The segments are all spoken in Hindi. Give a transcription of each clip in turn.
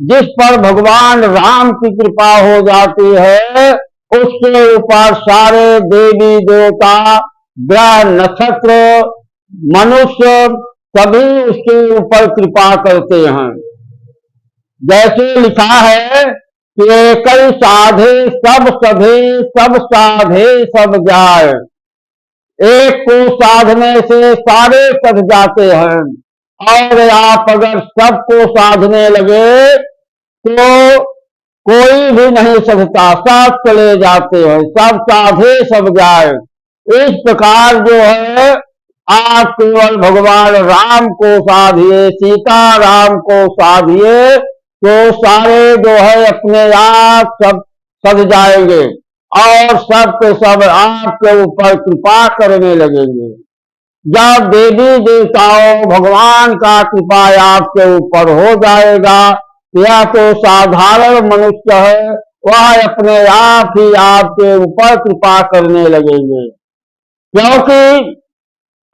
जिस पर भगवान राम की कृपा हो जाती है, उसके ऊपर सारे देवी देवता, ग्रह नक्षत्र, मनुष्य सभी उसके ऊपर कृपा करते हैं। जैसे लिखा है कि कई साधे सब सधे, सब साधे सब जाए। एक को साधने से सारे सध जाते हैं, और आप अगर सबको साधने लगे तो कोई भी नहीं सधता, सब चले जाते हैं, सब साधे सब जाए। इस प्रकार जो है, आप केवल भगवान राम को साधिए, सीता राम को साधिए, तो सारे जो है अपने आप सब सध जाएंगे और सब के सब आपके ऊपर कृपा करने लगेंगे। जब देवी देवताओं भगवान का कृपा आपके ऊपर हो जाएगा, यह तो साधारण मनुष्य है, वह अपने आप ही आपके ऊपर कृपा करने लगेंगे। क्योंकि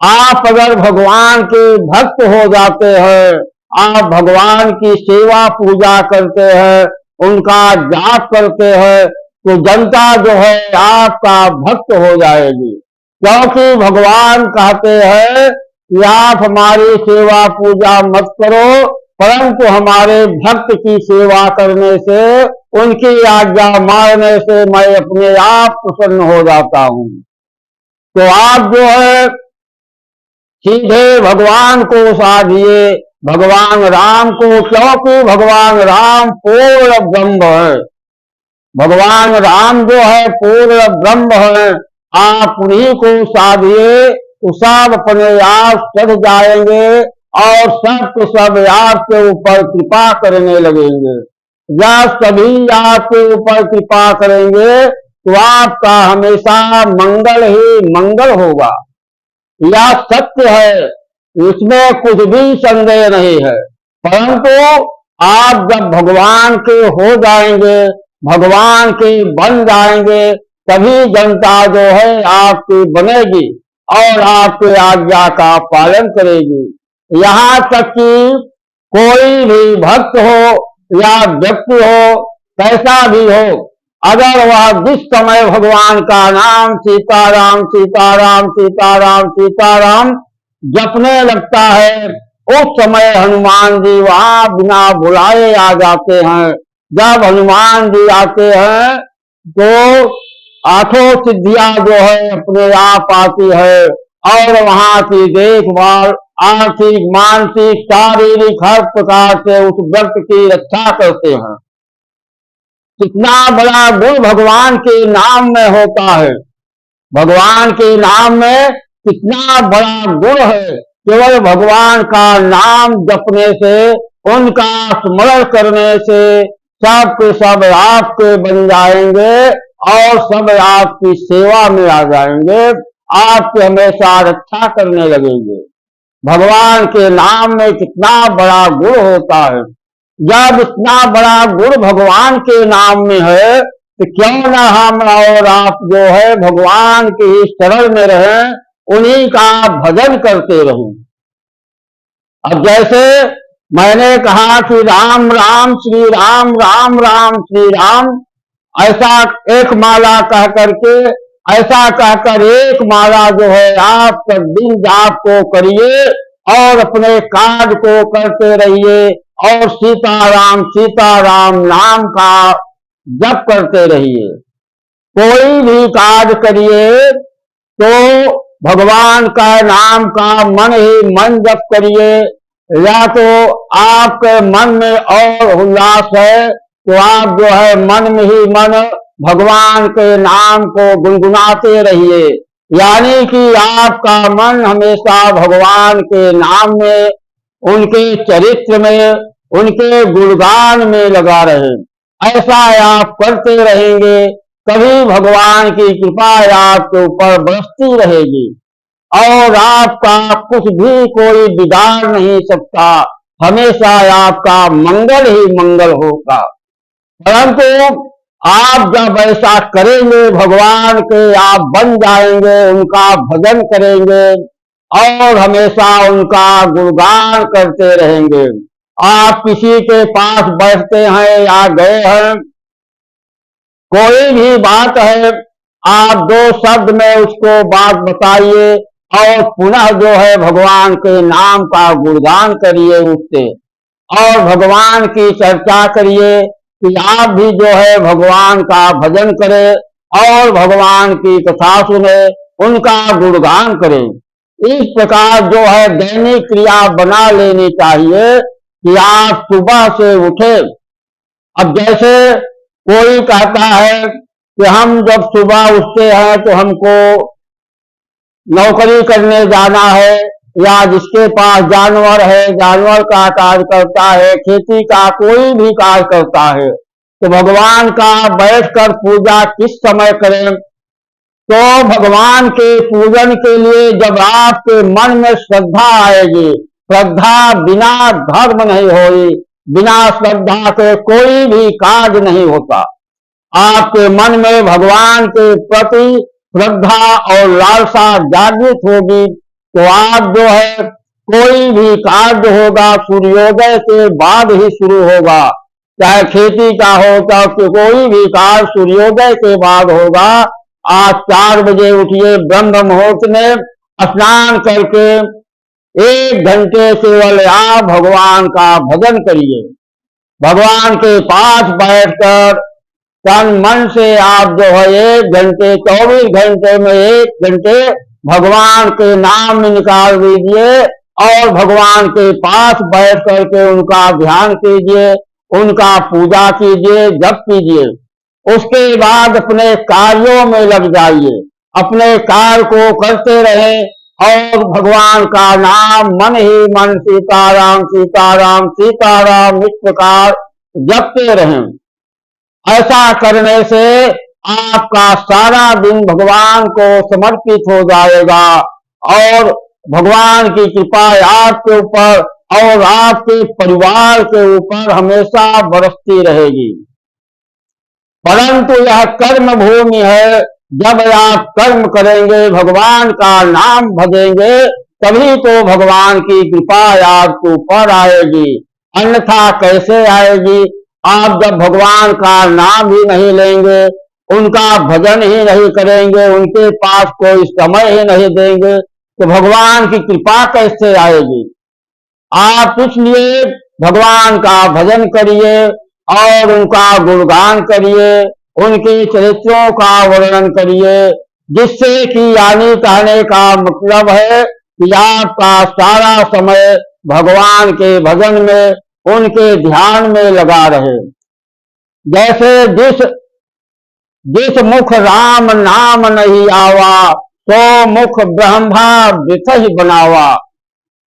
आप अगर भगवान के भक्त हो जाते हैं, आप भगवान की सेवा पूजा करते हैं, उनका जाप करते हैं, तो जनता जो है आपका भक्त हो जाएगी। क्योंकि भगवान कहते हैं कि आप हमारी सेवा पूजा मत करो, परंतु हमारे भक्त की सेवा करने से, उनकी आज्ञा मानने से मैं अपने आप प्रसन्न हो जाता हूँ। तो आप जो है सीधे भगवान को साधिए, भगवान राम को, क्योंकि भगवान राम पूर्ण ब्रह्म है। भगवान राम जो है पूर्ण ब्रह्म है। आप उन्हीं को साधिए तो सब अपने आप सध जाएंगे और सब सब आपके ऊपर कृपा करने लगेंगे। जब सभी आपके ऊपर कृपा करेंगे तो आपका हमेशा मंगल ही मंगल होगा। यह सत्य है, इसमें कुछ भी संदेह नहीं है। परंतु आप जब भगवान के हो जाएंगे, भगवान के बन जाएंगे, तभी जनता जो है आपकी बनेगी और आपके आज्ञा का पालन करेगी। यहाँ तक कि कोई भी भक्त हो या व्यक्ति हो, कैसा भी हो, अगर वह जिस समय भगवान का नाम सीताराम सीताराम सीताराम सीताराम जपने लगता है, उस समय हनुमान जी वहां बिना बुलाए आ जाते हैं। जब हनुमान जी आते हैं तो आठों सिद्धियां जो है अपने आप आती है और वहां की देखभाल आर्थिक मानसिक शारीरिक हर प्रकार से उस व्यक्ति की रक्षा करते हैं। कितना बड़ा गुण भगवान के नाम में होता है। भगवान के नाम में कितना बड़ा गुण है। केवल भगवान का नाम जपने से, उनका स्मरण करने से सब के सब आपके बन जाएंगे और सब आपकी सेवा में आ जाएंगे, आपकी हमेशा रक्षा करने लगेंगे। भगवान के नाम में कितना बड़ा गुण होता है। जब इतना बड़ा गुण भगवान के नाम में है, तो क्यों ना हम और आप जो है भगवान के शरण में रहें, उन्हीं का भजन करते रहें। अब जैसे मैंने कहा कि राम राम श्री राम, राम राम श्री राम, ऐसा एक माला कह करके, ऐसा कहकर एक माला जो है आप सब दिन जाप को करिए और अपने कार्य को करते रहिए और सीताराम नाम का जप करते रहिए। कोई भी कार्य करिए तो भगवान का नाम का मन ही मन जप करिए। या तो आपके मन में और उल्लास है तो आप जो है मन में ही मन भगवान के नाम को गुनगुनाते रहिए, यानी कि आपका मन हमेशा भगवान के नाम में, उनके चरित्र में, उनके गुणगान में लगा रहे। ऐसा आप करते रहेंगे, कभी भगवान की कृपा आपके ऊपर बरसती रहेगी और आपका कुछ भी कोई बिगाड़ नहीं सकता। हमेशा आपका मंगल ही मंगल होगा। परंतु आप जब ऐसा करेंगे, भगवान के आप बन जाएंगे, उनका भजन करेंगे और हमेशा उनका गुणगान करते रहेंगे, आप किसी के पास बैठते हैं या गए हैं, कोई भी बात है, आप 2 शब्द में उसको बात बताइए और पुनः जो है भगवान के नाम का गुणगान करिए उससे, और भगवान की चर्चा करिए कि आप भी जो है भगवान का भजन करें और भगवान की कथा सुने, उनका गुणगान करें। इस प्रकार जो है दैनिक क्रिया बना लेनी चाहिए कि आप सुबह से उठे। अब जैसे कोई कहता है कि हम जब सुबह उठते हैं तो हमको नौकरी करने जाना है, या जिसके पास जानवर है जानवर का कार्य करता है, खेती का कोई भी कार्य करता है, तो भगवान का बैठकर पूजा किस समय करें? तो भगवान के पूजन के लिए जब आपके मन में श्रद्धा आएगी, श्रद्धा बिना धर्म नहीं होगी, बिना श्रद्धा के कोई भी कार्य नहीं होता। आपके मन में भगवान के प्रति श्रद्धा और लालसा जागृत होगी तो आप जो है कोई भी कार्य होगा सूर्योदय के बाद ही शुरू होगा, चाहे खेती का हो चाहे कोई भी कार्य सूर्योदय के बाद होगा। आज 4 बजे उठिए, ब्रह्म मुहूर्त में स्नान करके 1 घंटे केवल आप भगवान का भजन करिए। भगवान के पास बैठकर तन मन से आप जो है 1 घंटे 24 घंटे में 1 घंटे भगवान के नाम में निकाल दीजिए और भगवान के पास बैठ करके उनका ध्यान कीजिए, उनका पूजा कीजिए, जप कीजिए। उसके बाद अपने कार्यों में लग जाइए, अपने कार्य को करते रहें और भगवान का नाम मन ही मन सीताराम सीताराम सीताराम इस प्रकार जपते रहें। ऐसा करने से आपका सारा दिन भगवान को समर्पित हो जाएगा और भगवान की कृपा आपके ऊपर और आपके परिवार के ऊपर हमेशा बरसती रहेगी। परंतु यह कर्म भूमि है, जब आप कर्म करेंगे, भगवान का नाम भजेंगे, तभी तो भगवान की कृपा आपके ऊपर आएगी, अन्यथा कैसे आएगी? आप जब भगवान का नाम ही नहीं लेंगे, उनका भजन ही नहीं करेंगे, उनके पास कोई समय ही नहीं देंगे, तो भगवान की कृपा कैसे आएगी? आप इसलिए भगवान का भजन करिए और उनका गुणगान करिए, उनके चरित्रों का वर्णन करिए, जिससे कि यानी कहने का मतलब है कि आपका सारा समय भगवान के भजन में, उनके ध्यान में लगा रहे। जैसे जिस मुख राम नाम नहीं आवा, सो मुख ब्रह्मा वृथ ही बनावा।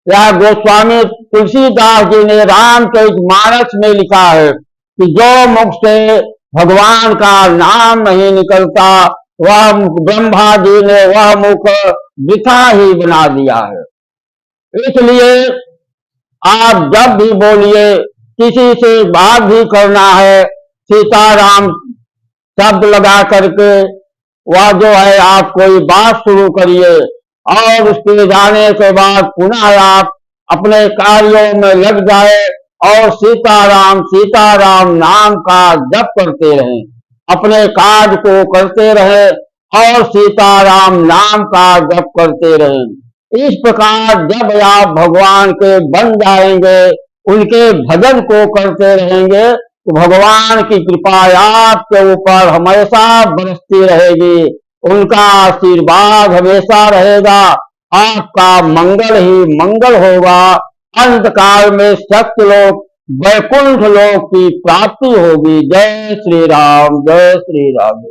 यह गोस्वामी तुलसीदास जी ने रामचरितमानस में लिखा है कि जो मुख से भगवान का नाम नहीं निकलता, वह मुख ब्रह्मा जी ने वह मुख वृथा ही बना दिया है। इसलिए आप जब भी बोलिए, किसी से बात भी करना है, सीताराम शब्द लगा करके वह जो है आप कोई बात शुरू करिए और उसके जाने के बाद पुनः आप अपने कार्यों में लग जाए और सीताराम सीताराम नाम का जप करते रहें, अपने कार्य को करते रहें और सीताराम नाम का जप करते रहें। इस प्रकार जब आप भगवान के बन जाएंगे, उनके भजन को करते रहेंगे, तो भगवान की कृपा आपके ऊपर हमेशा बरसती रहेगी, उनका आशीर्वाद हमेशा रहेगा, आपका मंगल ही मंगल होगा। अंत काल में सत्य लोक वैकुंठ लोक की प्राप्ति होगी। जय श्री राम, जय श्री राम।